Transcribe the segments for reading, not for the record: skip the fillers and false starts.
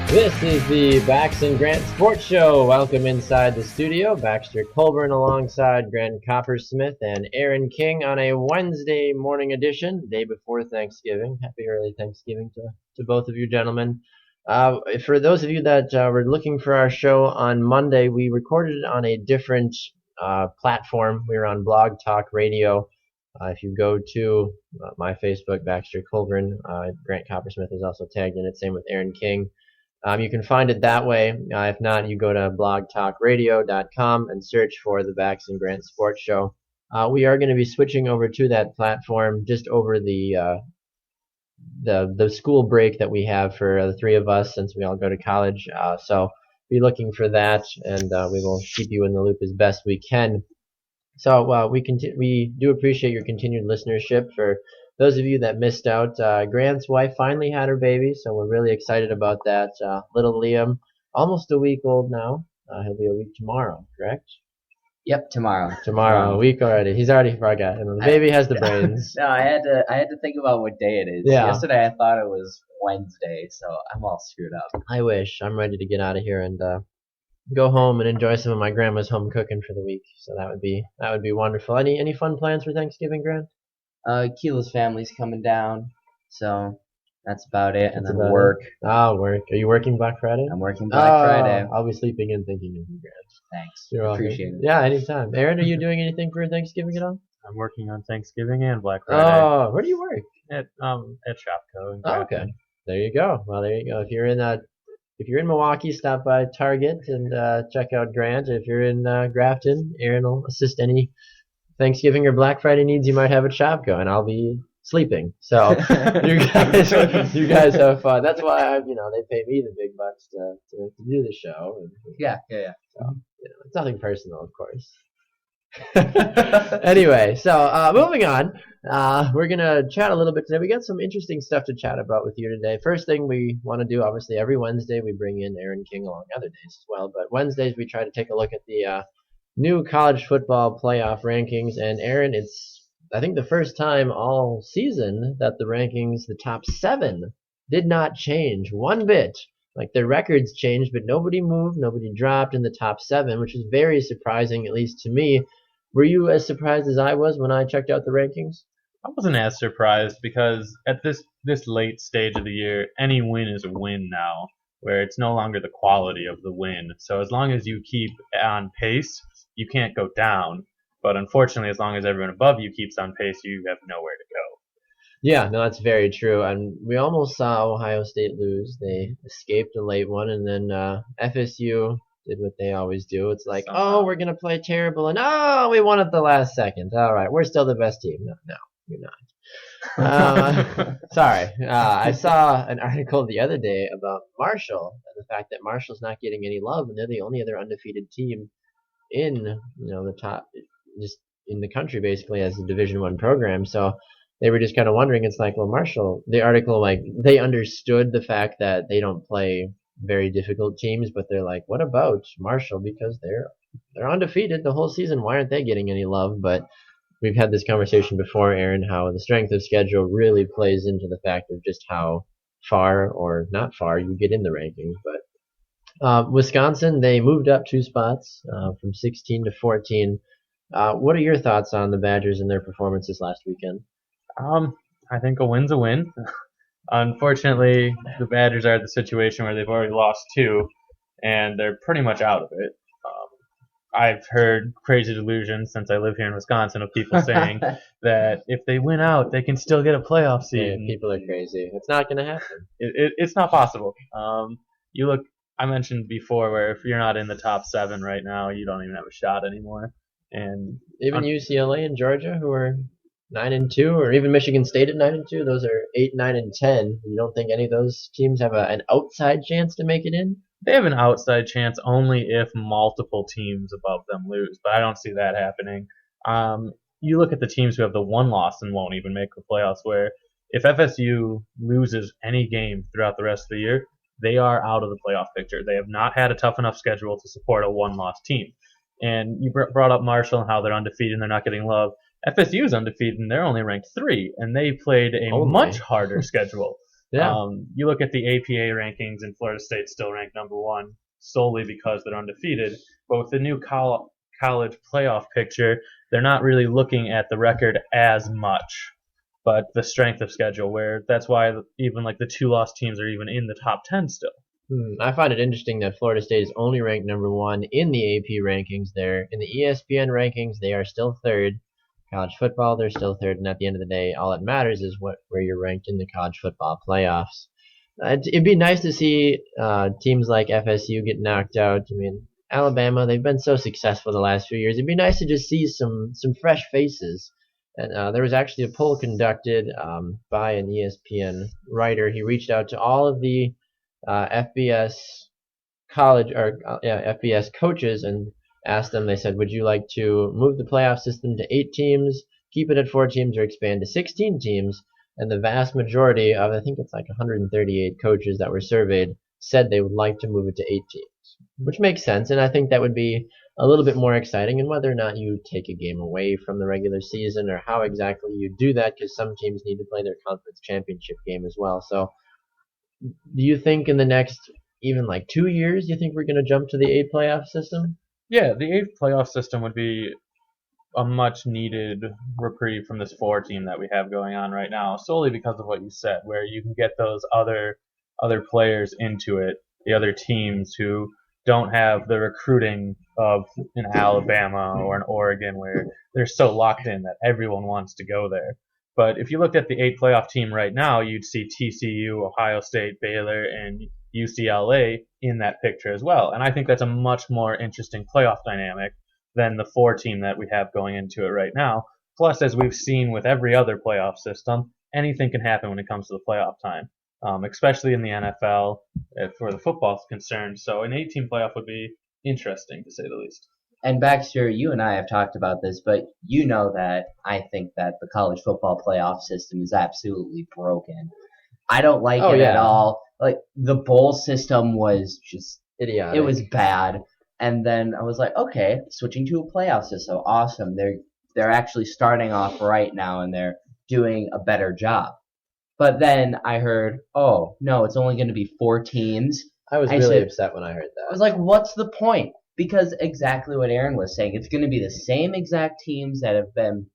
This is the Bax Grant Sports Show. Welcome inside the studio. Baxter Colburn alongside Grant Coppersmith and Aaron King on a Wednesday morning edition, day before Thanksgiving. Happy early Thanksgiving to both of you gentlemen. For those of you that were looking for our show on Monday, we recorded it on a different platform. We were on Blog Talk Radio. If you go to my Facebook, Baxter Colburn, Grant Coppersmith is also tagged in it. Same with Aaron King. You can find it that way. If not, you go to blogtalkradio.com and search for the Bax Grant Sports Show. We are going to be switching over to that platform just over the school break that we have for the three of us since we all go to college. So be looking for that, and we will keep you in the loop as best we can. So we do appreciate your continued listenership. For those of you that missed out, Grant's wife finally had her baby, so we're really excited about that. Little Liam, almost a week old now. He'll be a week tomorrow, correct? Yep, tomorrow. A week already. He's already forgot. And the baby has the brains. No, I had to think about what day it is. Yeah. Yesterday I thought it was Wednesday, so I'm all screwed up. I wish. I'm ready to get out of here and go home and enjoy some of my grandma's home cooking for the week. So that would be wonderful. Any fun plans for Thanksgiving, Grant? Kila's family's coming down, so that's about it. And then work. Work. Are you working Black Friday? I'm working Black Friday. I'll be sleeping in thinking of you, Grant. Thanks. You're Appreciate it. Yeah, anytime. Aaron, are you doing anything for Thanksgiving at all? I'm working on Thanksgiving and Black Friday. Oh, where do you work? At Shopco. Oh, okay. There you go. Well, there you go. If you're in Milwaukee, stop by Target and check out Grant. If you're in Grafton, Aaron will assist any Thanksgiving or Black Friday needs you might have at Shopco, and I'll be sleeping. So you guys have fun. That's why they pay me the big bucks to do the show. And, Yeah. So it's nothing personal, of course. Anyway, so moving on, we're gonna chat a little bit today. We got some interesting stuff to chat about with you today. First thing we want to do, obviously, every Wednesday we bring in Aaron King along other days as well. But Wednesdays we try to take a look at the new college football playoff rankings. And Aaron, it's I think the first time all season that the rankings, the top 7, did not change one bit. Like their records changed, but nobody moved, nobody dropped in the top 7, which is very surprising, at least to me. Were you as surprised as I was when I checked out the rankings? I wasn't as surprised because at this late stage of the year, any win is a win now, where it's no longer the quality of the win. So as long as you keep on pace, you can't go down. But unfortunately, as long as everyone above you keeps on pace, you have nowhere to go. Yeah, no, that's very true. And we almost saw Ohio State lose. They escaped a late one, and then FSU did what they always do. It's like, oh, we're going to play terrible, and oh, we won at the last second. All right, we're still the best team. No, you're not. Sorry. I saw an article the other day about Marshall and the fact that Marshall's not getting any love, and they're the only other undefeated team in the top, just in the country, basically, as a Division I program. So they were just kind of wondering. It's like, well, Marshall, the article, like, they understood the fact that they don't play very difficult teams, but they're like, what about Marshall? Because they're undefeated the whole season. Why aren't they getting any love? But we've had this conversation before, Aaron, how the strength of schedule really plays into the fact of just how far or not far you get in the rankings. But Wisconsin, they moved up 2 spots from 16 to 14. What are your thoughts on the Badgers and their performances last weekend? I think a win's a win. Unfortunately, the Badgers are at the situation where they've already lost 2, and they're pretty much out of it. I've heard crazy delusions since I live here in Wisconsin of people saying that if they win out, they can still get a playoff seed. Yeah, people are crazy. It's not going to happen. It's not possible. You look. I mentioned before where if you're not in the top 7 right now, you don't even have a shot anymore. And even UCLA and Georgia, who are 9-2, or even Michigan State at 9-2, those are 8, 9, and 10. You don't think any of those teams have an outside chance to make it in? They have an outside chance only if multiple teams above them lose, but I don't see that happening. You look at the teams who have the 1 loss and won't even make the playoffs, where if FSU loses any game throughout the rest of the year, they are out of the playoff picture. They have not had a tough enough schedule to support a 1-loss team. And you brought up Marshall and how they're undefeated and they're not getting love. FSU is undefeated and they're only ranked 3, and they played a much harder schedule. Yeah. You look at the APA rankings, and Florida State's still ranked number one solely because they're undefeated. But with the new college playoff picture, they're not really looking at the record as much, but the strength of schedule, where that's why even like the 2-loss teams are even in the top 10 still. I find it interesting that Florida State is only ranked number one in the AP rankings. There in the ESPN rankings, they are still third. College football, they're still third, and at the end of the day, all that matters is where you're ranked in the college football playoffs. It'd be nice to see teams like FSU get knocked out. I mean, Alabama, they've been so successful the last few years. It'd be nice to just see some fresh faces. And there was actually a poll conducted by an ESPN writer. He reached out to all of the FBS FBS coaches and asked them. They said, "Would you like to move the playoff system to 8 teams, keep it at 4 teams, or expand to 16 teams?" And the vast majority of, I think it's like 138 coaches that were surveyed, said they would like to move it to 8 teams, which makes sense. And I think that would be a little bit more exciting. And whether or not you take a game away from the regular season or how exactly you do that, because some teams need to play their conference championship game as well. So do you think in the next even like 2 years, do you think we're going to jump to the 8 playoff system? Yeah, the 8th playoff system would be a much needed reprieve from this 4 team that we have going on right now, solely because of what you said, where you can get those other players into it, the other teams who don't have the recruiting of an Alabama or an Oregon, where they're so locked in that everyone wants to go there. But if you looked at the 8 playoff team right now, you'd see TCU, Ohio State, Baylor, and UCLA in that picture as well. And I think that's a much more interesting playoff dynamic than the 4 team that we have going into it right now. Plus, as we've seen with every other playoff system, anything can happen when it comes to the playoff time, especially in the NFL for the football is concerned. So an 8-team playoff would be interesting, to say the least. And Baxter, you and I have talked about this, but you know that I think that the college football playoff system is absolutely broken. I don't like it at all. Like, the bowl system was just idiotic. It was bad. And then I was like, okay, switching to a playoff system, awesome. They're actually starting off right now, and they're doing a better job. But then I heard, oh no, it's only going to be 4 teams. I was really upset when I heard that. I was like, what's the point? Because exactly what Aaron was saying, it's going to be the same exact teams that have been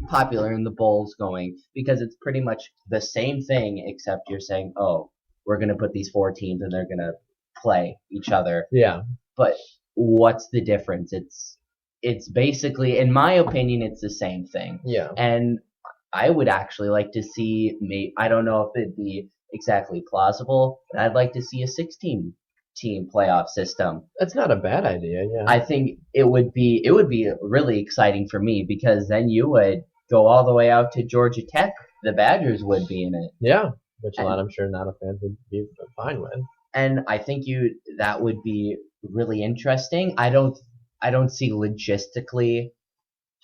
popular in the bowls going, because it's pretty much the same thing, except you're saying, oh, we're going to put these 4 teams and they're going to play each other. Yeah. But what's the difference? It's basically, in my opinion, it's the same thing. Yeah. And I would actually like to see, I don't know if it'd be exactly plausible, but I'd like to see a 16-team playoff system. That's not a bad idea, yeah. I think it would be really exciting for me, because then you would go all the way out to Georgia Tech. The Badgers would be in it. Yeah, which a lot I'm sure not a fan would be fine with. And I think that would be really interesting. I don't see logistically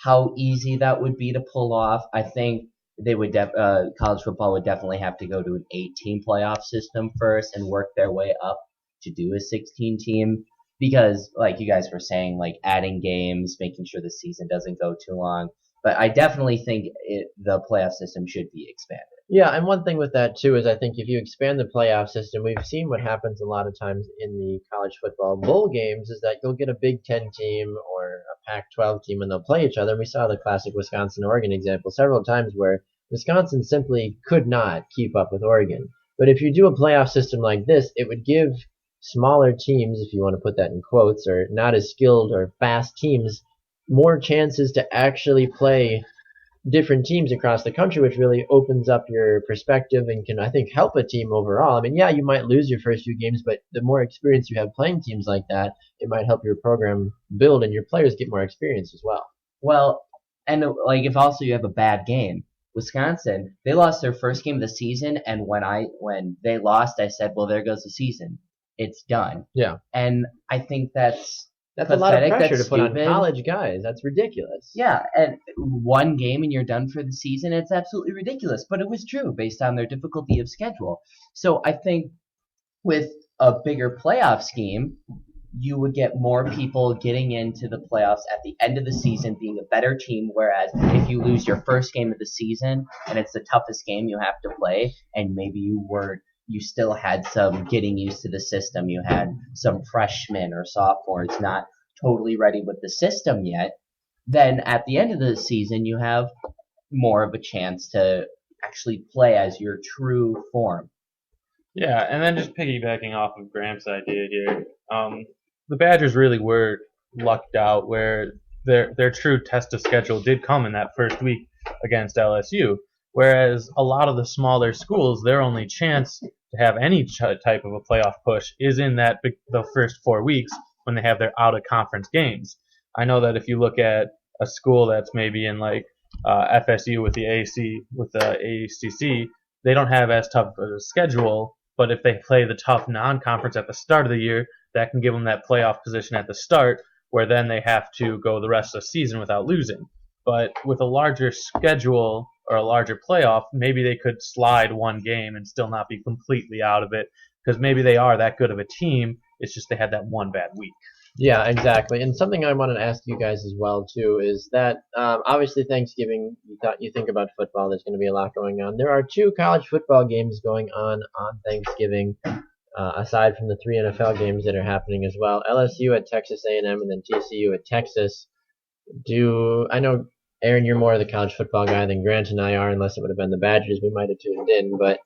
how easy that would be to pull off. I think they would college football would definitely have to go to an 8-team playoff system first and work their way up to do a 16-team, because like you guys were saying, like adding games, making sure the season doesn't go too long. But I definitely think the playoff system should be expanded. Yeah, and one thing with that too is I think if you expand the playoff system, we've seen what happens a lot of times in the college football bowl games is that you'll get a Big Ten team or a Pac-12 team and they'll play each other. And we saw the classic Wisconsin-Oregon example several times where Wisconsin simply could not keep up with Oregon. But if you do a playoff system like this, it would give smaller teams, if you want to put that in quotes, or not as skilled or fast teams, more chances to actually play different teams across the country, which really opens up your perspective and can, I think, help a team overall. I mean, yeah, you might lose your first few games, but the more experience you have playing teams like that, it might help your program build and your players get more experience as well. Well, and like if also you have a bad game. Wisconsin, they lost their first game of the season, and when they lost, I said, well, there goes the season. It's done. Yeah. And I think that's a lot of pressure to put on college guys. That's ridiculous. Yeah, and one game and you're done for the season. It's absolutely ridiculous, but it was true based on their difficulty of schedule. So I think with a bigger playoff scheme, you would get more people getting into the playoffs at the end of the season, being a better team. Whereas if you lose your first game of the season and it's the toughest game you have to play, and maybe you still had some getting used to the system, you had some freshmen or sophomores not totally ready with the system yet, then at the end of the season you have more of a chance to actually play as your true form. Yeah, and then just piggybacking off of Graham's idea here, the Badgers really were lucked out where their true test of schedule did come in that first week against LSU, whereas a lot of the smaller schools, their only chance to have any type of a playoff push is in the first 4 weeks when they have their out-of-conference games. I know that if you look at a school that's maybe in like FSU with the ACC, they don't have as tough of a schedule, but if they play the tough non-conference at the start of the year, that can give them that playoff position at the start, where then they have to go the rest of the season without losing. But with a larger schedule or a larger playoff, maybe they could slide one game and still not be completely out of it, because maybe they are that good of a team. It's just they had that one bad week. Yeah, exactly. And something I wanted to ask you guys as well too is that obviously Thanksgiving, you think about football. There's going to be a lot going on. There are 2 college football games going on Thanksgiving, aside from the 3 NFL games that are happening as well. LSU at Texas A&M, and then TCU at Texas. I know, Aaron, you're more of the college football guy than Grant and I are, unless it would have been the Badgers. We might have tuned in, but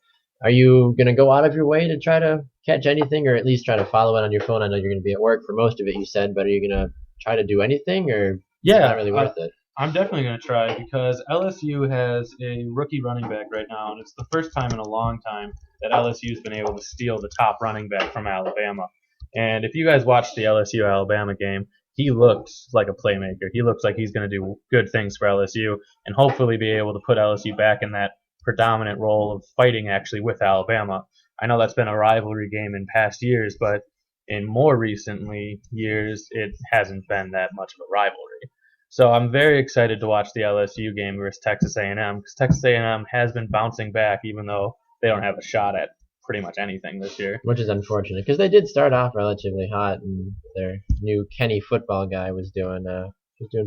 are you going to go out of your way to try to catch anything, or at least try to follow it on your phone? I know you're going to be at work for most of it, you said, but are you going to try to do anything, or is it not really worth it? I'm definitely going to try, because LSU has a rookie running back right now, and it's the first time in a long time that LSU's been able to steal the top running back from Alabama. And if you guys watched the LSU-Alabama game, he looks like a playmaker. He looks like he's going to do good things for LSU and hopefully be able to put LSU back in that predominant role of fighting actually with Alabama. I know that's been a rivalry game in past years, but in more recently years, it hasn't been that much of a rivalry. So I'm very excited to watch the LSU game versus Texas A&M, because Texas A&M has been bouncing back, even though they don't have a shot at pretty much anything this year. Which is unfortunate, because they did start off relatively hot, and their new Kenny football guy was doing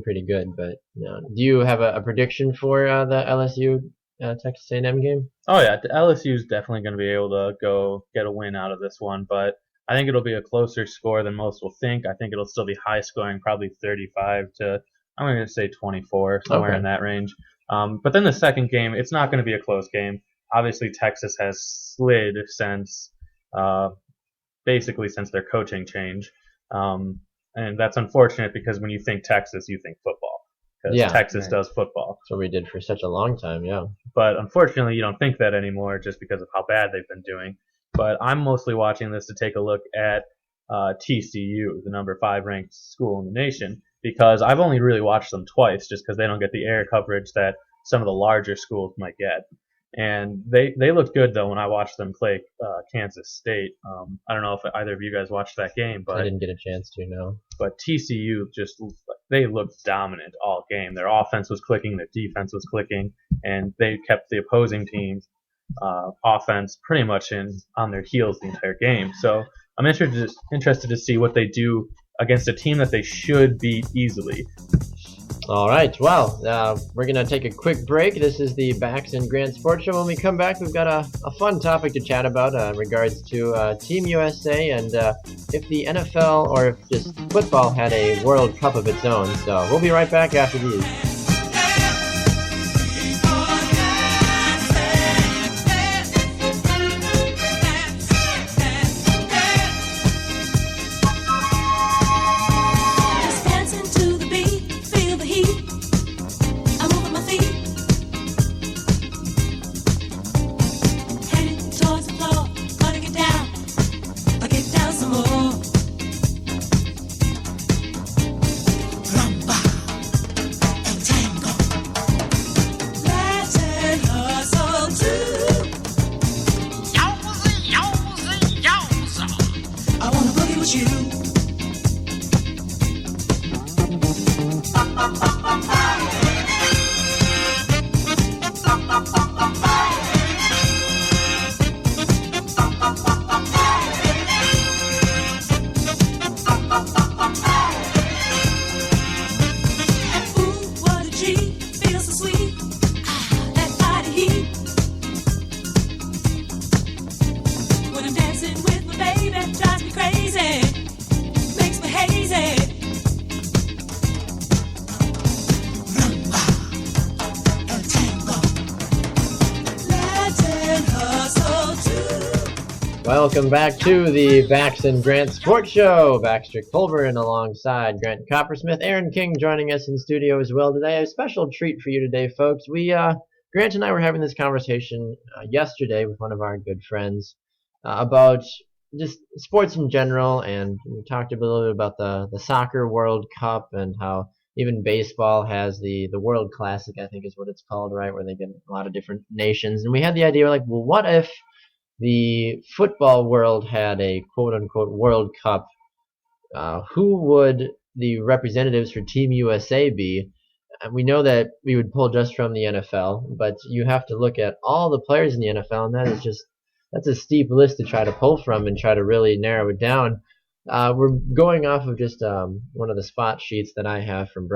pretty good. But do you have a prediction for the LSU Texas A&M game? Oh yeah, LSU is definitely going to be able to go get a win out of this one, but I think it'll be a closer score than most will think. I think it'll still be high scoring, probably 35 to, I'm going to say 24, somewhere in that range. But then the second game, it's not going to be a close game. Obviously, Texas has slid since basically since their coaching change, and that's unfortunate, because when you think Texas, you think football, because Texas does football. That's what we did for such a long time, yeah. But unfortunately, you don't think that anymore, just because of how bad they've been doing. But I'm mostly watching this to take a look at TCU, the number 5 ranked school in the nation, because I've only really watched them twice, just because they don't get the air coverage that some of the larger schools might get. And they looked good, though, when I watched them play Kansas State. I don't know if either of you guys watched that game, but I didn't get a chance to, no. But TCU they looked dominant all game. Their offense was clicking, their defense was clicking, and they kept the opposing team's offense pretty much on their heels the entire game. So I'm interested to see what they do against a team that they should beat easily. All right, well, we're going to take a quick break. This is the Bax Grant Sports Show. When we come back, we've got a fun topic to chat about in regards to Team USA and if the NFL or if just football had a World Cup of its own. So we'll be right back after these. drives me crazy, makes me hazy. Welcome back to the Bax Grant Sports Show. Baxter Colburn alongside Grant Coppersmith. Aaron King joining us in studio as well today. A special treat for you today, folks. Grant and I were having this conversation yesterday with one of our good friends about just sports in general, and we talked a little bit about the Soccer World Cup and how even baseball has the World Classic, I think is what it's called, right, where they get a lot of different nations. And we had the idea, like, well, what if the football world had a quote-unquote World Cup? Who would the representatives for Team USA be? And we know that we would pull just from the NFL, but you have to look at all the players in the NFL, and that's a steep list to try to pull from and try to really narrow it down. We're going off of just one of the spot sheets that I have from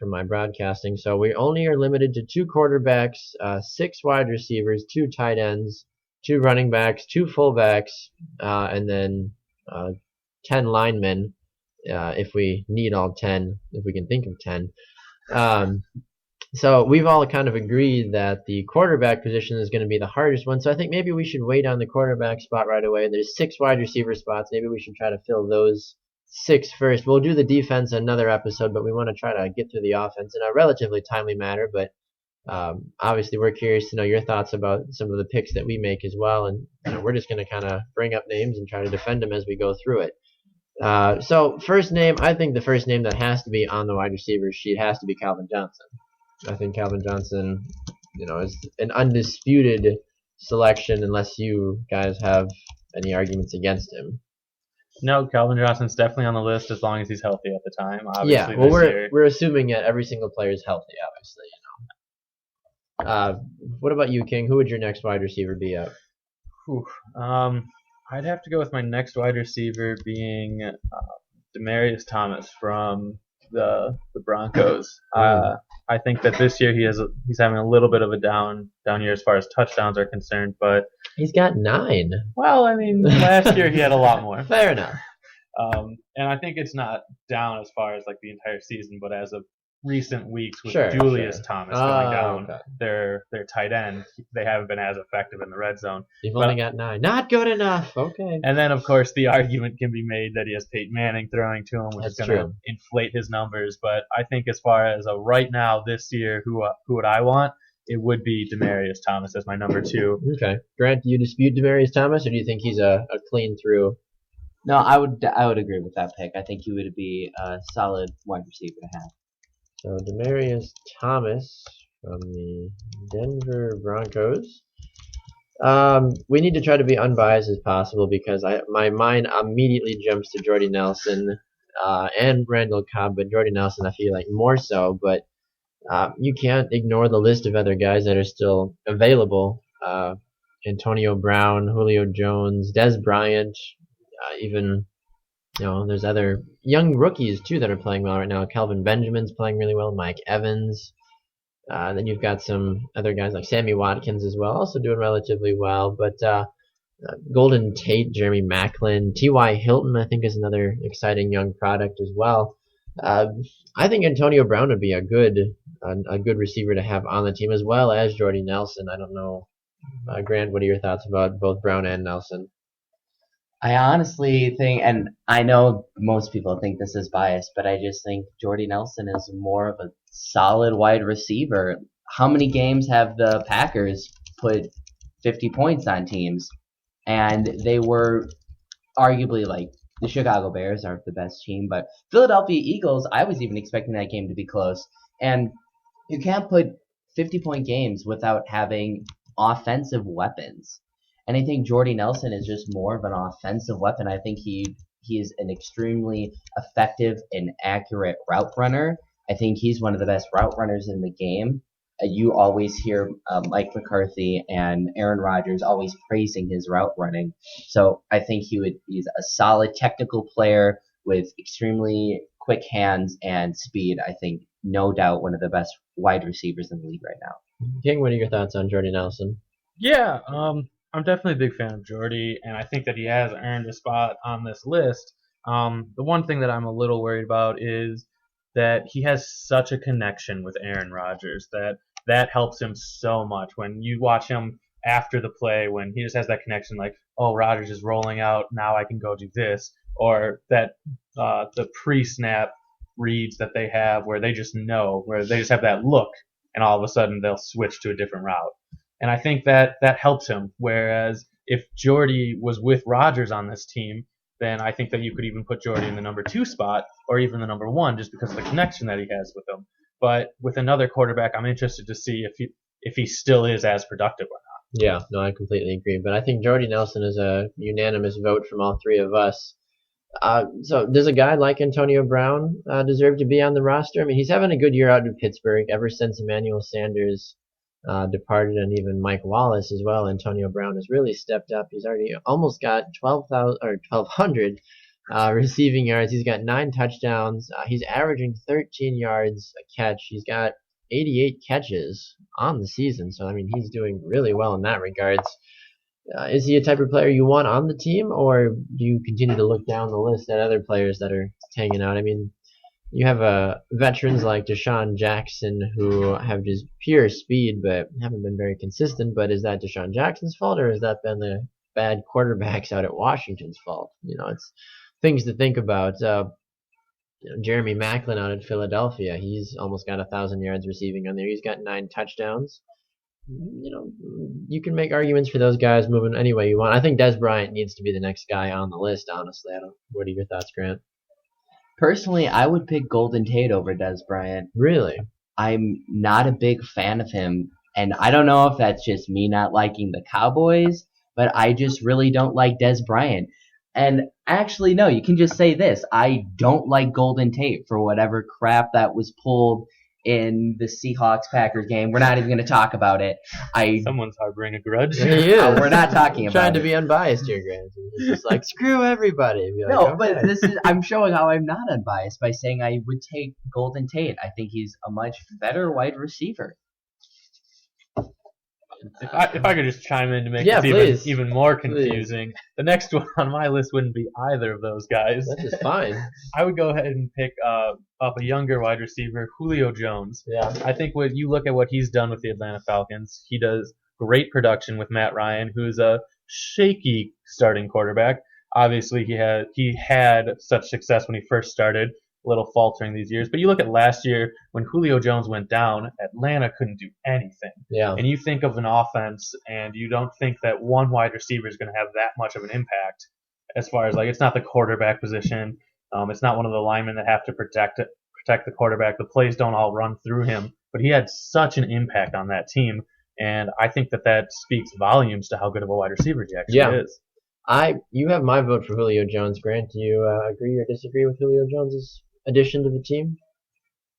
my broadcasting. So we only are limited to 2 quarterbacks, 6 wide receivers, 2 tight ends, 2 running backs, 2 fullbacks, and then 10 linemen, if we need all 10, if we can think of 10. So we've all kind of agreed that the quarterback position is going to be the hardest one. So I think maybe we should wait on the quarterback spot right away. There's 6 wide receiver spots. Maybe we should try to fill those 6 first. We'll do the defense in another episode, but we want to try to get through the offense in a relatively timely manner. But obviously, we're curious to know your thoughts about some of the picks that we make as well, and we're just going to kind of bring up names and try to defend them as we go through it. So first name, I think the first name that has to be on the wide receiver sheet has to be Calvin Johnson. I think Calvin Johnson, is an undisputed selection unless you guys have any arguments against him. No, Calvin Johnson's definitely on the list as long as he's healthy at the time. Obviously, yeah, well, we're assuming that every single player is healthy, obviously. What about you, King? Who would your next wide receiver be at? I'd have to go with my next wide receiver being Demaryius Thomas from the Broncos. I think that this year he's having a little bit of a down year as far as touchdowns are concerned, but he's got 9. Well, I mean, last year he had a lot more. Fair enough. And I think it's not down as far as like the entire season, but as of recent weeks with Sure. Thomas going down, okay. their tight end, they haven't been as effective in the red zone. You've only got 9. Not good enough. Okay. And then, of course, the argument can be made that he has Peyton Manning throwing to him, which is going to inflate his numbers. But I think as far as a right now this year, who would I want? It would be Demaryius Thomas as my number 2. Okay. Grant, do you dispute Demaryius Thomas, or do you think he's a clean through? No, I would agree with that pick. I think he would be a solid wide receiver to have. So Demaryius Thomas from the Denver Broncos. We need to try to be unbiased as possible because my mind immediately jumps to Jordy Nelson and Randall Cobb, but Jordy Nelson I feel like more so. But you can't ignore the list of other guys that are still available. Antonio Brown, Julio Jones, Des Bryant, even... there's other young rookies, too, that are playing well right now. Kelvin Benjamin's playing really well. Mike Evans. Then you've got some other guys like Sammy Watkins as well, also doing relatively well. But Golden Tate, Jeremy Maclin, T.Y. Hilton, I think, is another exciting young product as well. I think Antonio Brown would be a good receiver to have on the team, as well as Jordy Nelson. I don't know. Grant, what are your thoughts about both Brown and Nelson? I honestly think, and I know most people think this is biased, but I just think Jordy Nelson is more of a solid wide receiver. How many games have the Packers put 50 points on teams? And they were arguably like the Chicago Bears aren't the best team, but Philadelphia Eagles, I was even expecting that game to be close. And you can't put 50-point games without having offensive weapons. And I think Jordy Nelson is just more of an offensive weapon. I think he is an extremely effective and accurate route runner. I think he's one of the best route runners in the game. You always hear Mike McCarthy and Aaron Rodgers always praising his route running. So I think he's a solid technical player with extremely quick hands and speed. I think no doubt one of the best wide receivers in the league right now. King, what are your thoughts on Jordy Nelson? Yeah, I'm definitely a big fan of Jordy, and I think that he has earned a spot on this list. The one thing that I'm a little worried about is that he has such a connection with Aaron Rodgers that helps him so much. When you watch him after the play, when he just has that connection, like, oh, Rodgers is rolling out, now I can go do this, or that the pre-snap reads that they have where they just know, where they just have that look, and all of a sudden they'll switch to a different route. And I think that helps him. Whereas if Jordy was with Rodgers on this team, then I think that you could even put Jordy in the number 2 spot or even the number 1 just because of the connection that he has with him. But with another quarterback, I'm interested to see if he still is as productive or not. Yeah, no, I completely agree. But I think Jordy Nelson is a unanimous vote from all three of us. So does a guy like Antonio Brown deserve to be on the roster? I mean, he's having a good year out in Pittsburgh ever since Emmanuel Sanders departed, and even Mike Wallace as well. Antonio Brown has really stepped up. He's already almost got 1,200 receiving yards. He's got 9 touchdowns. He's averaging 13 yards a catch. He's got 88 catches on the season. So I mean, he's doing really well in that regards. Is he a type of player you want on the team, or do you continue to look down the list at other players that are hanging out? I mean, you have veterans like Deshaun Jackson who have just pure speed but haven't been very consistent. But is that Deshaun Jackson's fault, or has that been the bad quarterbacks out at Washington's fault? It's things to think about. Jeremy Maclin out at Philadelphia, he's almost got 1,000 yards receiving on there. He's got 9 touchdowns. You can make arguments for those guys moving any way you want. I think Des Bryant needs to be the next guy on the list, honestly. What are your thoughts, Grant? Personally, I would pick Golden Tate over Des Bryant. Really? I'm not a big fan of him, and I don't know if that's just me not liking the Cowboys, but I just really don't like Des Bryant. And actually, no, you can just say this. I don't like Golden Tate for whatever crap that was pulled in the Seahawks-Packers game. We're not even going to talk about it. Someone's harboring a grudge. He is. We're not talking about trying it. to be unbiased here, Grant. It's just like, screw everybody. Be like, No, okay. but I'm showing how I'm not unbiased by saying I would take Golden Tate. I think he's a much better wide receiver. If I could just chime in to make Yeah, this please. even more confusing, the next one on my list wouldn't be either of those guys. That's just fine. I would go ahead and pick up a younger wide receiver, Julio Jones. Yeah. I think when you look at what he's done with the Atlanta Falcons, he does great production with Matt Ryan, who's a shaky starting quarterback. Obviously, he had such success when he first started, a little faltering these years. But you look at last year when Julio Jones went down, Atlanta couldn't do anything. Yeah. And you think of an offense, and you don't think that one wide receiver is going to have that much of an impact. As far as it's not the quarterback position. It's not one of the linemen that have to protect the quarterback. The plays don't all run through him, but he had such an impact on that team, and I think that speaks volumes to how good of a wide receiver he actually is. You have my vote for Julio Jones, Grant. Do you agree or disagree with Julio Jones' addition to the team?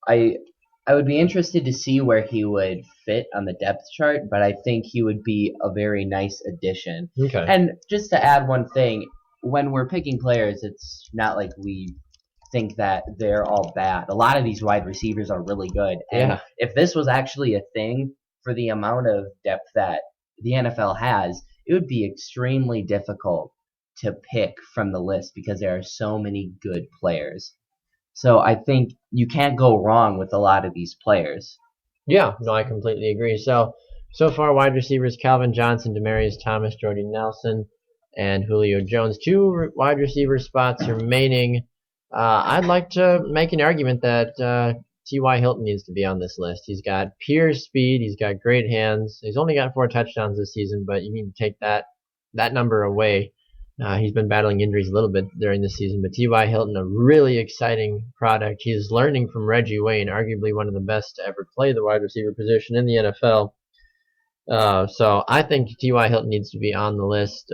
I would be interested to see where he would fit on the depth chart, but I think he would be a very nice addition. Okay. And just to add one thing, when we're picking players, it's not like we think that they're all bad. A lot of these wide receivers are really good. And if this was actually a thing for the amount of depth that the NFL has, it would be extremely difficult to pick from the list because there are so many good players. So I think you can't go wrong with a lot of these players. Yeah, no, I completely agree. So far, wide receivers Calvin Johnson, Demaryius Thomas, Jordy Nelson, and Julio Jones. 2 wide receiver spots remaining. I'd like to make an argument that T.Y. Hilton needs to be on this list. He's got pure speed. He's got great hands. He's only got 4 touchdowns this season, but you need to take that number away. He's been battling injuries a little bit during this season, but T.Y. Hilton, a really exciting product. He's learning from Reggie Wayne, arguably one of the best to ever play the wide receiver position in the NFL. So I think T.Y. Hilton needs to be on the list.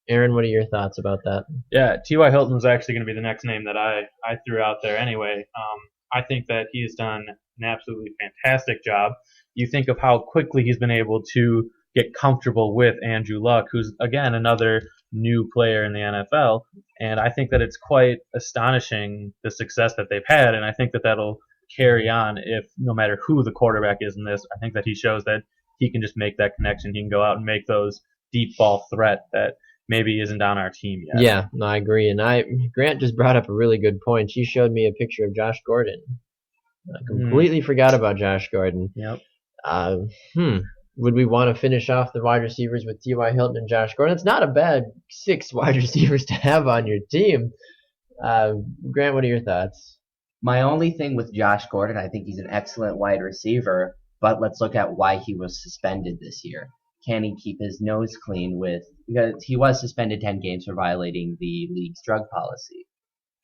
Aaron, what are your thoughts about that? Yeah, T.Y. Hilton is actually going to be the next name that I threw out there anyway. I think that he has done an absolutely fantastic job. You think of how quickly he's been able to get comfortable with Andrew Luck, who's, again, another new player in the NFL. And I think that it's quite astonishing the success that they've had, and I think that that'll carry on if no matter who the quarterback is in this. I think that he shows that he can just make that connection. He can go out and make those deep ball threat that maybe isn't on our team yet. Yeah, no, I agree. And Grant just brought up a really good point. She showed me a picture of Josh Gordon. I completely forgot about Josh Gordon. Yep. Would we want to finish off the wide receivers with T.Y. Hilton and Josh Gordon? It's not a bad 6 wide receivers to have on your team. Grant, what are your thoughts? My only thing with Josh Gordon, I think he's an excellent wide receiver, but let's look at why he was suspended this year. Can he keep his nose clean because he was suspended 10 games for violating the league's drug policy.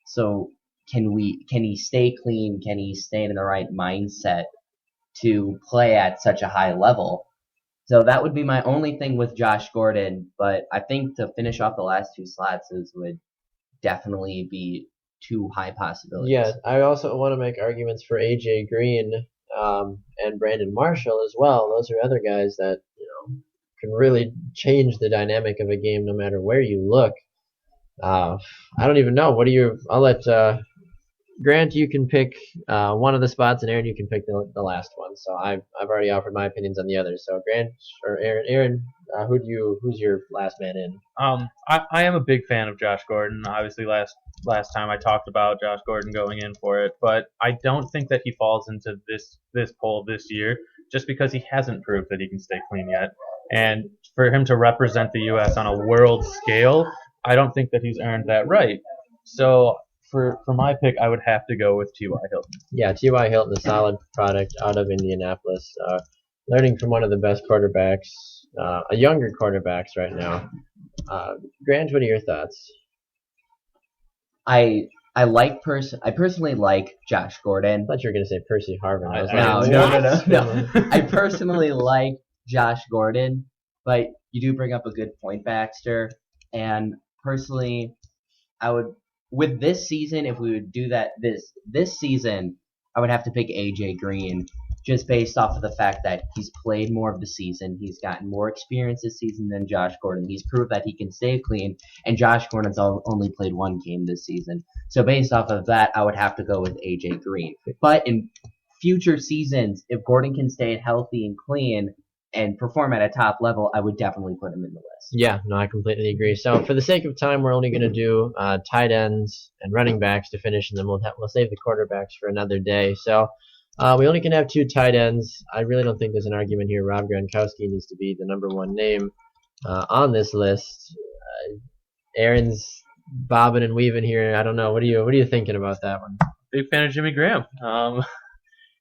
So can he stay clean? Can he stay in the right mindset to play at such a high level? So that would be my only thing with Josh Gordon, but I think to finish off the last 2 slots would definitely be 2 high possibilities. Yeah, I also want to make arguments for A.J. Green and Brandon Marshall as well. Those are other guys that can really change the dynamic of a game no matter where you look. I don't even know. I'll let Grant, you can pick one of the spots, and Aaron, you can pick the last one. So I've already offered my opinions on the others. So Grant or Aaron, who's your last man in? I am a big fan of Josh Gordon. Obviously, last time I talked about Josh Gordon going in for it, but I don't think that he falls into this poll this year just because he hasn't proved that he can stay clean yet. And for him to represent the U.S. on a world scale, I don't think that he's earned that right. So for my pick, I would have to go with T.Y. Hilton. Yeah, T.Y. Hilton, a solid product out of Indianapolis, learning from one of the best quarterbacks, a younger quarterbacks right now. Grant, what are your thoughts? I personally like Josh Gordon. I thought you were going to say Percy Harvin. No. I personally like Josh Gordon, but you do bring up a good point, Baxter. And personally, with this season, if we would do that this season, I would have to pick AJ Green just based off of the fact that he's played more of the season. He's gotten more experience this season than Josh Gordon. He's proved that he can stay clean, and Josh Gordon's only played 1 game this season. So based off of that, I would have to go with AJ Green. But in future seasons, if Gordon can stay healthy and clean and perform at a top level, I would definitely put him in the list. Yeah, no, I completely agree. So for the sake of time, we're only going to do tight ends and running backs to finish, and then we'll save the quarterbacks for another day. So we only can have 2 tight ends. I really don't think there's an argument here. Rob Gronkowski needs to be the number 1 name on this list. Aaron's bobbing and weaving here. I don't know. What are you thinking about that one? Big fan of Jimmy Graham.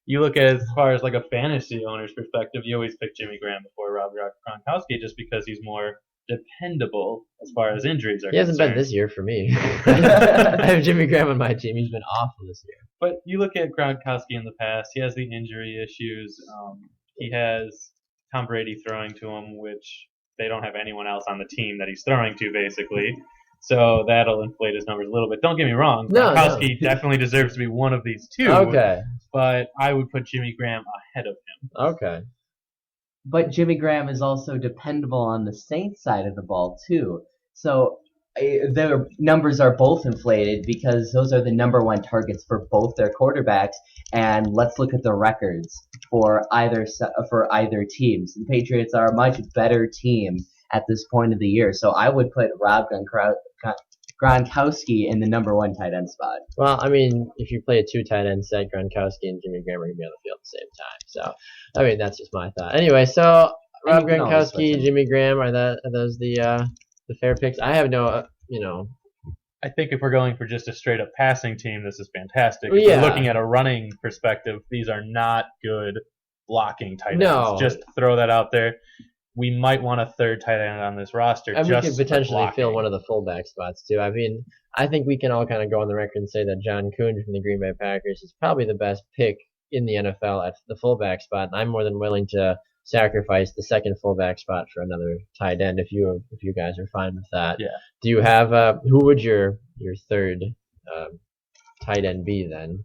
You look at it as far as like a fantasy owner's perspective, you always pick Jimmy Graham before Rob Gronkowski just because he's more dependable as far as injuries are concerned. He hasn't been this year for me. I have Jimmy Graham on my team. He's been awful this year. But you look at Gronkowski in the past, he has the injury issues. He has Tom Brady throwing to him, which they don't have anyone else on the team that he's throwing to, basically. So that'll inflate his numbers a little bit. Don't get me wrong. Gronkowski definitely deserves to be one of these 2. Okay. But I would put Jimmy Graham ahead of him. Okay. But Jimmy Graham is also dependable on the Saints side of the ball, too. So their numbers are both inflated because those are the number 1 targets for both their quarterbacks. And let's look at the records for either teams. The Patriots are a much better team at this point of the year. So I would put Rob Gronkowski in the number 1 tight end spot. Well, I mean, if you play a 2 tight end set, Gronkowski and Jimmy Graham are going to be on the field at the same time. So, I mean, that's just my thought. Anyway, so Rob Gronkowski, Jimmy Graham, are those the fair picks? I have no, I think if we're going for just a straight up passing team, this is fantastic. Well, if we're looking at a running perspective, these are not good blocking tight ends. No. Just throw that out there. We might want a 3rd tight end on this roster. And we could potentially fill blocking. one of the fullback spots, too. I mean, I think we can all kind of go on the record and say that John Kuhn from the Green Bay Packers is probably the best pick in the NFL at the fullback spot. And I'm more than willing to sacrifice the 2nd fullback spot for another tight end if you guys are fine with that. Yeah. Do you have who would your 3rd tight end be then?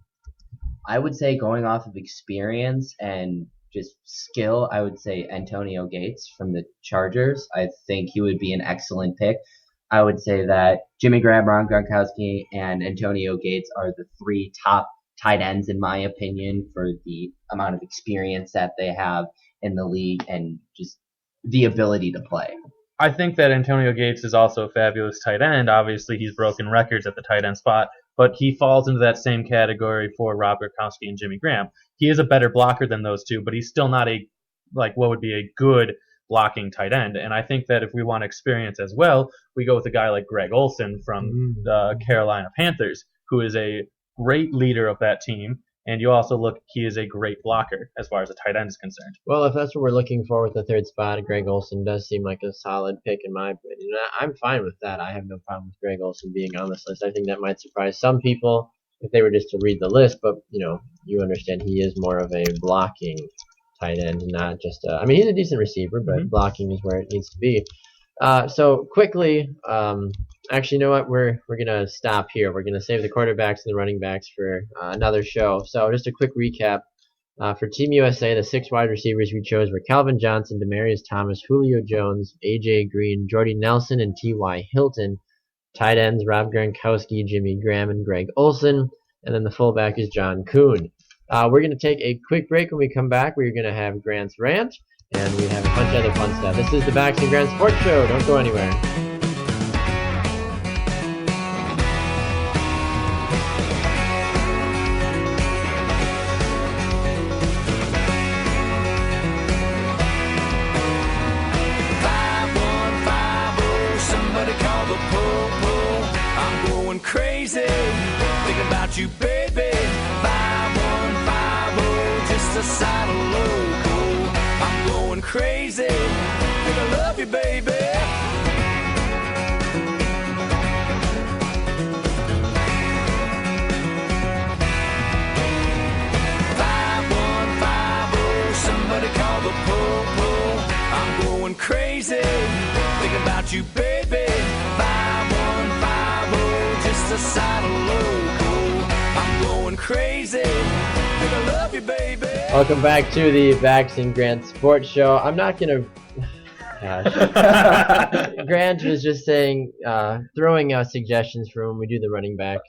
I would say going off of experience and just skill, I would say Antonio Gates from the Chargers. I think he would be an excellent pick. I would say that Jimmy Graham, Rob Gronkowski, and Antonio Gates are the 3 top tight ends, in my opinion, for the amount of experience that they have in the league and just the ability to play. I think that Antonio Gates is also a fabulous tight end. Obviously, he's broken records at the tight end spot, but he falls into that same category for Rob Gronkowski and Jimmy Graham. He is a better blocker than those two, but he's still not what would be a good blocking tight end. And I think that if we want experience as well, we go with a guy like Greg Olsen from the Carolina Panthers, who is a great leader of that team. And you also look, he is a great blocker as far as the tight end is concerned. Well, if that's what we're looking for with the third spot, Greg Olsen does seem like a solid pick in my opinion. I'm fine with that. I have no problem with Greg Olsen being on this list. I think that might surprise some people if they were just to read the list, but you understand he is more of a blocking tight end, not just I mean, he's a decent receiver, but blocking is where it needs to be. So quickly, actually, you know what? We're gonna stop here. We're gonna save the quarterbacks and the running backs for another show. So just a quick recap for Team USA. The 6 wide receivers we chose were Calvin Johnson, Demaryius Thomas, Julio Jones, AJ Green, Jordy Nelson, and T.Y. Hilton. Tight ends: Rob Gronkowski, Jimmy Graham, and Greg Olsen. And then the fullback is John Kuhn. We're gonna take a quick break. When we come back, we're gonna have Grant's Rant. And we have a bunch of other fun stuff. This is the Bax Grant Sports Show. Don't go anywhere. Somebody call the po-po. I'm going crazy. Thinking about you, baby. 5150, just a side of loco. I'm going crazy. Think I love you, baby. Somebody call the po-po. I'm going crazy. Think about you, baby. 5150, just a side of loco. I'm going crazy. Think I love you, baby. Welcome back to the Bax Grant Sports Show. I'm not gonna. Grant was just saying, throwing suggestions for when we do the running back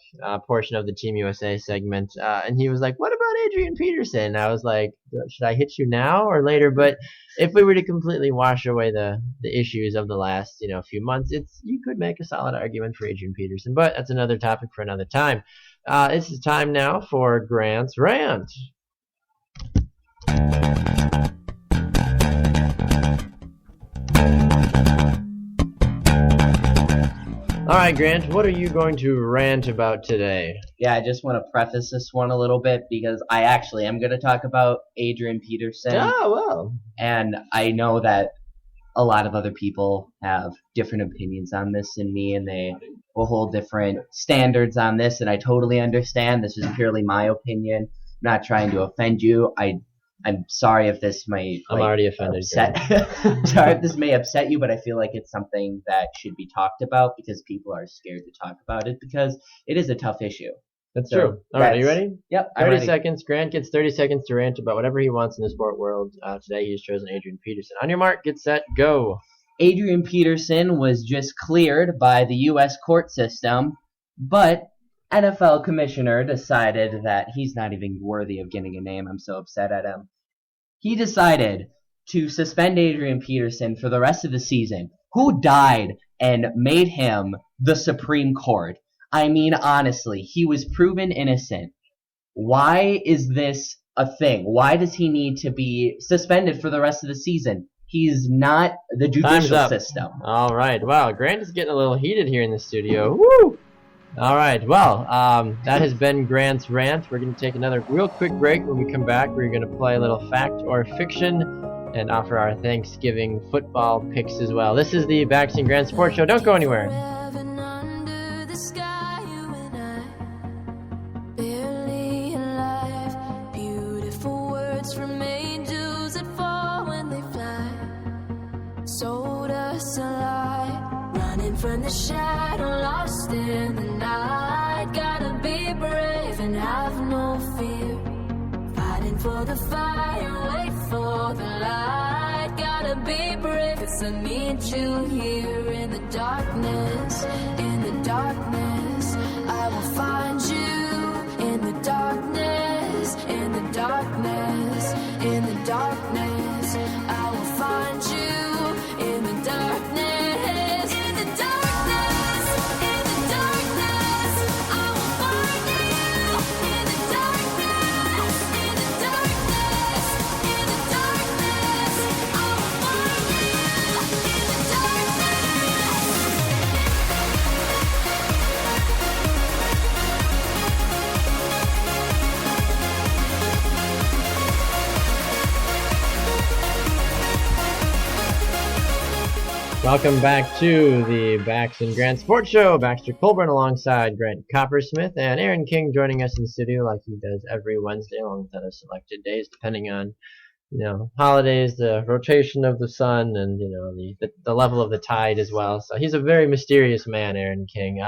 portion of the Team USA segment, and he was like, "What about Adrian Peterson?" I was like, "Should I hit you now or later?" But if we were to completely wash away the issues of the last few months, you could make a solid argument for Adrian Peterson, but that's another topic for another time. It's time now for Grant's Rant. All right, Grant, what are you going to rant about today? Yeah, I just want to preface this one a little bit because I actually am going to talk about Adrian Peterson. Oh, well. And I know that a lot of other people have different opinions on this than me, and they will hold different standards on this, and I totally understand. This is purely my opinion. I'm not trying to offend you. I'm sorry if this may I'm already offended. Sorry if this may upset you, but I feel like it's something that should be talked about because people are scared to talk about it because it is a tough issue. That's true. All right, are you ready? Yep, 30 seconds. Grant gets 30 seconds to rant about whatever he wants in the sport world. Today he's chosen Adrian Peterson. On your mark, get set, go. Adrian Peterson was just cleared by the U.S. court system, but NFL commissioner decided that he's not even worthy of getting a name. I'm so upset at him. He decided to suspend Adrian Peterson for the rest of the season. Who died and made him the Supreme Court? I mean, honestly, he was proven innocent. Why is this a thing? Why does he need to be suspended for the rest of the season? He's not the judicial system. All right. Wow, Grant is getting a little heated here in the studio. Woo! All right. Well, that has been Grant's Rant. We're going to take another real quick break. When we come back, we're going to play a little fact or fiction and offer our Thanksgiving football picks as well. This is the Bax Grant Sports Show. Don't go anywhere. From the shadow, lost in the night. Gotta be brave and have no fear. Fighting for the fire, wait for the light. Gotta be brave, 'cause I need you here in the darkness. In the darkness, I will find you. In the darkness, in the darkness, in the darkness, I will find you. In the darkness. Welcome back to the Bax Grant Sports Show. Baxter Colburn alongside Grant Coppersmith and Aaron King joining us in studio like he does every Wednesday along with other selected days depending on holidays, the rotation of the sun, and the level of the tide as well. So he's a very mysterious man, Aaron King.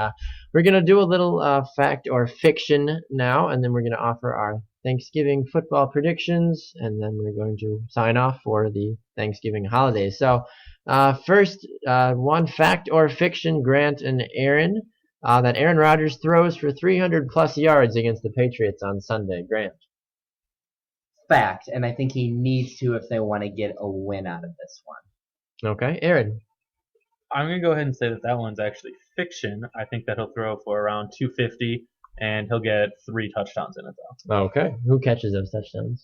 We're gonna do a little fact or fiction now, and then we're gonna offer our Thanksgiving football predictions, and then we're going to sign off for the Thanksgiving holidays. So first, one fact or fiction, Grant and Aaron, that Aaron Rodgers throws for 300 plus yards against the Patriots on Sunday. Grant. Fact, and I think he needs to if they want to get a win out of this one. Okay, Aaron. I'm going to go ahead and say that one's actually fiction. I think that he'll throw for around 250, and he'll get 3 touchdowns in it, though. Okay. Who catches those touchdowns?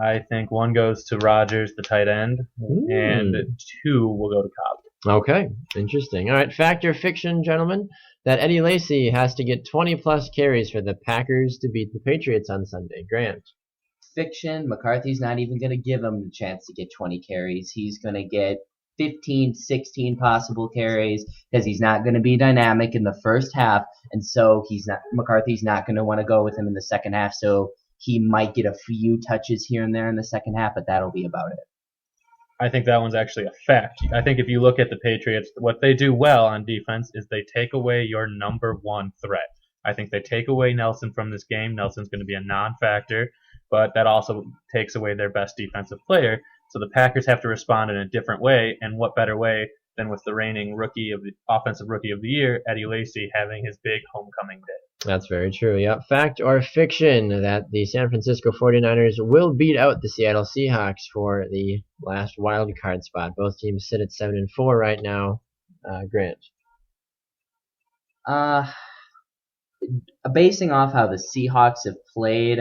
I think 1 goes to Rodgers, the tight end, and 2 will go to Cobb. Okay, interesting. All right, fact or fiction, gentlemen, that Eddie Lacy has to get 20-plus carries for the Packers to beat the Patriots on Sunday. Grant. Fiction. McCarthy's not even going to give him the chance to get 20 carries. He's going to get 15, 16 possible carries because he's not going to be dynamic in the first half, and so McCarthy's not going to want to go with him in the second half, so he might get a few touches here and there in the second half, but that'll be about it. I think that one's actually a fact. I think if you look at the Patriots, what they do well on defense is they take away your number 1 threat. I think they take away Nelson from this game. Nelson's going to be a non-factor, but that also takes away their best defensive player. So the Packers have to respond in a different way, and what better way than with the reigning offensive rookie of the year, Eddie Lacy, having his big homecoming day. That's very true. Yep. Fact or fiction that the San Francisco 49ers will beat out the Seattle Seahawks for the last wild card spot. Both teams sit at 7-4 right now. Grant. Basing off how the Seahawks have played,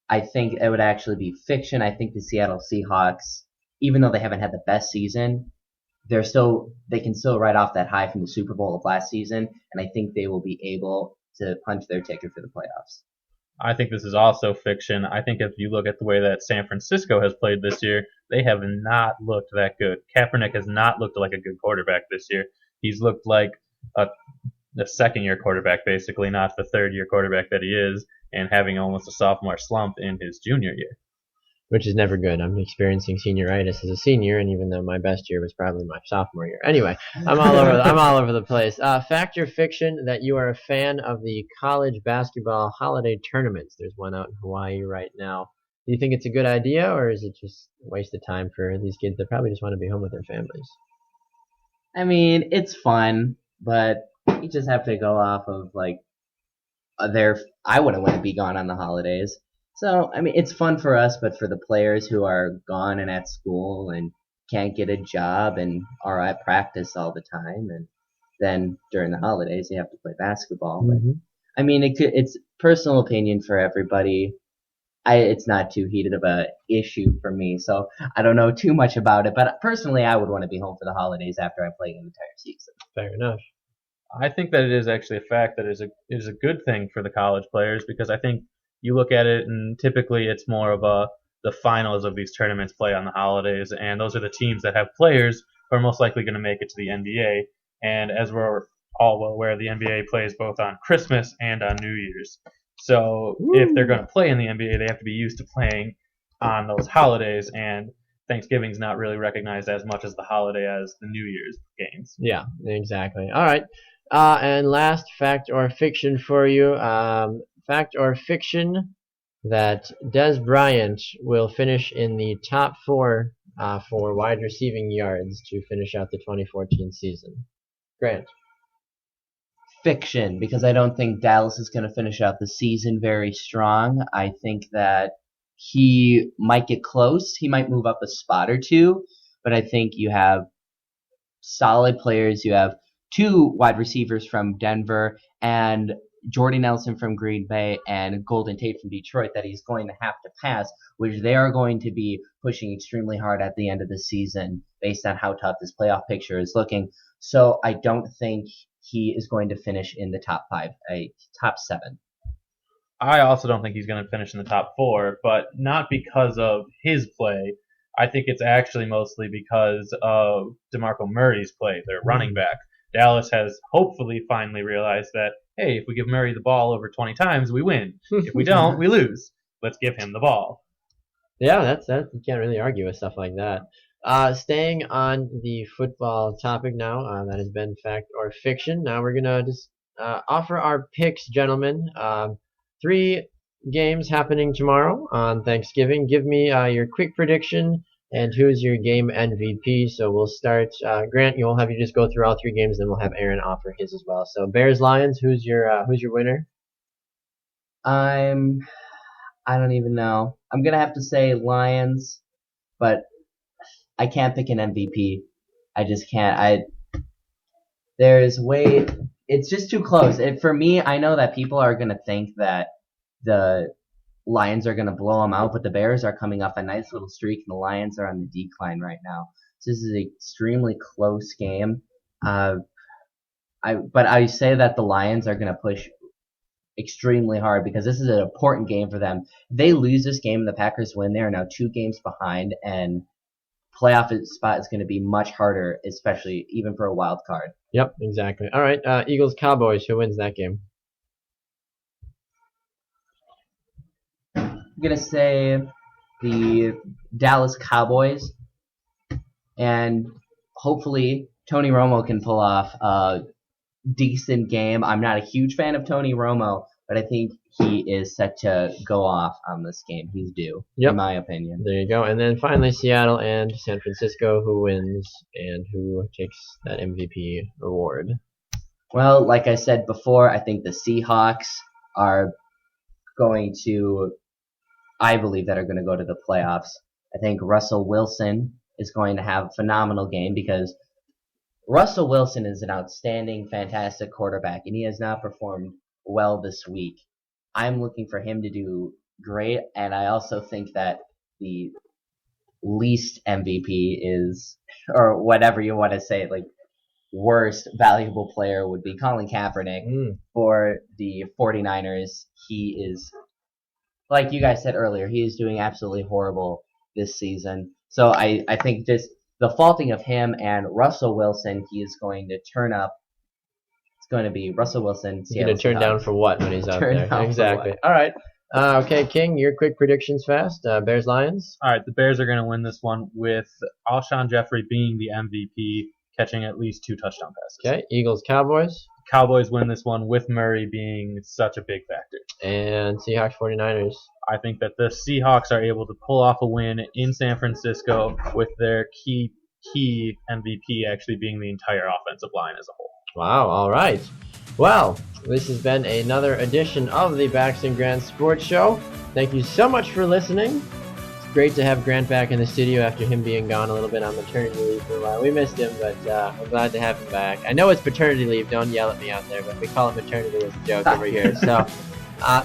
I think it would actually be fiction. I think the Seattle Seahawks, even though they haven't had the best season, they can still ride off that high from the Super Bowl of last season, and I think they will be able to punch their ticket for the playoffs. I think this is also fiction. I think if you look at the way that San Francisco has played this year, they have not looked that good. Kaepernick has not looked like a good quarterback this year. He's looked like a second-year quarterback, basically, not the third-year quarterback that he is, and having almost a sophomore slump in his junior year. Which is never good. I'm experiencing senioritis as a senior, and even though my best year was probably my sophomore year. Anyway, I'm all over the place. Fact or fiction that you are a fan of the college basketball holiday tournaments? There's one out in Hawaii right now. Do you think it's a good idea, or is it just a waste of time for these kids that probably just want to be home with their families? I mean, it's fun, but you just have to go off of I wouldn't want to be gone on the holidays. So, I mean, it's fun for us, but for the players who are gone and at school and can't get a job and are at practice all the time, and then during the holidays they have to play basketball. Mm-hmm. But, I mean, it's personal opinion for everybody. It's not too heated of a issue for me, so I don't know too much about it. But personally, I would want to be home for the holidays after I play an entire season. Fair enough. I think that it is actually a fact that is a good thing for the college players, because I think you look at it and typically it's more of the finals of these tournaments play on the holidays, and those are the teams that have players who are most likely going to make it to the NBA. And as we're all well aware, the NBA plays both on Christmas and on New Year's. So if they're going to play in the NBA, they have to be used to playing on those holidays, and Thanksgiving's not really recognized as much as the holiday as the New Year's games. Yeah, exactly. All right. And last fact or fiction for you. Fact or fiction that Des Bryant will finish in the top 4 for wide receiving yards to finish out the 2014 season. Grant. Fiction, because I don't think Dallas is going to finish out the season very strong. I think that he might get close. He might move up a spot or 2, but I think you have solid players. You have 2 wide receivers from Denver and Jordy Nelson from Green Bay and Golden Tate from Detroit that he's going to have to pass, which they are going to be pushing extremely hard at the end of the season based on how tough this playoff picture is looking. So I don't think he is going to finish in the top 5, top 7. I also don't think he's going to finish in the top 4, but not because of his play. I think it's actually mostly because of DeMarco Murray's play, their running back. Dallas has hopefully finally realized that, hey, if we give Murray the ball over 20 times, we win. If we don't, we lose. Let's give him the ball. Yeah, that's you can't really argue with stuff like that. Staying on the football topic now, that has been fact or fiction. Now we're gonna just offer our picks, gentlemen. 3 games happening tomorrow on Thanksgiving. Give me your quick prediction and who's your game MVP. So we'll start. Grant, you'll have you just go through all 3 games, then we'll have Aaron offer his as well. So Bears Lions, who's your winner? I don't even know. I'm gonna have to say Lions, but I can't pick an MVP. I just can't. It's just too close. For me, I know that people are gonna think that the Lions are gonna blow them out, but the Bears are coming off a nice little streak, and the Lions are on the decline right now. So this is an extremely close game. But I say that the Lions are gonna push extremely hard because this is an important game for them. If they lose this game and the Packers win, they are now 2 games behind, and playoff spot is going to be much harder, especially even for a wild card. Yep, exactly. All right, Eagles Cowboys, who wins that game? I'm going to say the Dallas Cowboys, and hopefully Tony Romo can pull off a decent game. I'm not a huge fan of Tony Romo, but I think he is set to go off on this game. He's due, in my opinion. There you go. And then finally, Seattle and San Francisco, who wins and who takes that MVP award? Well, like I said before, I think the Seahawks are going to, I believe that are going to go to the playoffs. I think Russell Wilson is going to have a phenomenal game because Russell Wilson is an outstanding, fantastic quarterback, and he has not performed well this week. I'm looking for him to do great, and I also think that the least MVP is, or whatever you want to say, like worst valuable player would be Colin Kaepernick for the 49ers. He is, like you guys said earlier, he is doing absolutely horrible this season. So I think the faulting of him and Russell Wilson, he is going to turn up. It's going to be Russell Wilson. He's going to turn down for what when he's out there? Exactly. All right. Okay, King, your quick predictions fast. Bears Lions. All right, the Bears are going to win this one with Alshon Jeffrey being the MVP, catching at least 2 touchdown passes. Okay, Eagles Cowboys. Cowboys win this one with Murray being such a big factor. And Seahawks 49ers. I think that the Seahawks are able to pull off a win in San Francisco with their key MVP actually being the entire offensive line as a whole. Wow, all right. Well, this has been another edition of the Bax Grant Sports Show. Thank you so much for listening. It's great to have Grant back in the studio after him being gone a little bit on maternity leave for a while. We missed him, but we're glad to have him back. I know it's paternity leave. Don't yell at me out there, but we call it maternity as a joke over here. So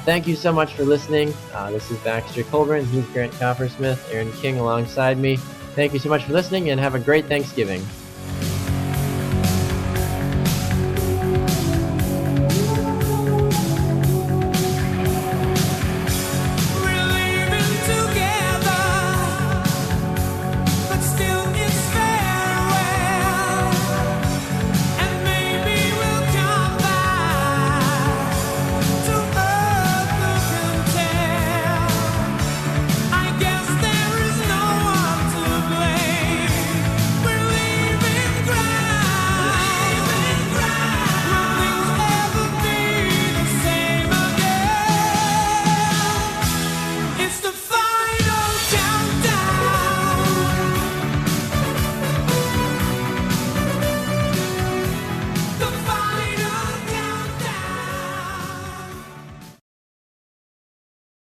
thank you so much for listening. This is Baxter Colburn. He's Grant Coppersmith. Aaron King alongside me. Thank you so much for listening, and have a great Thanksgiving.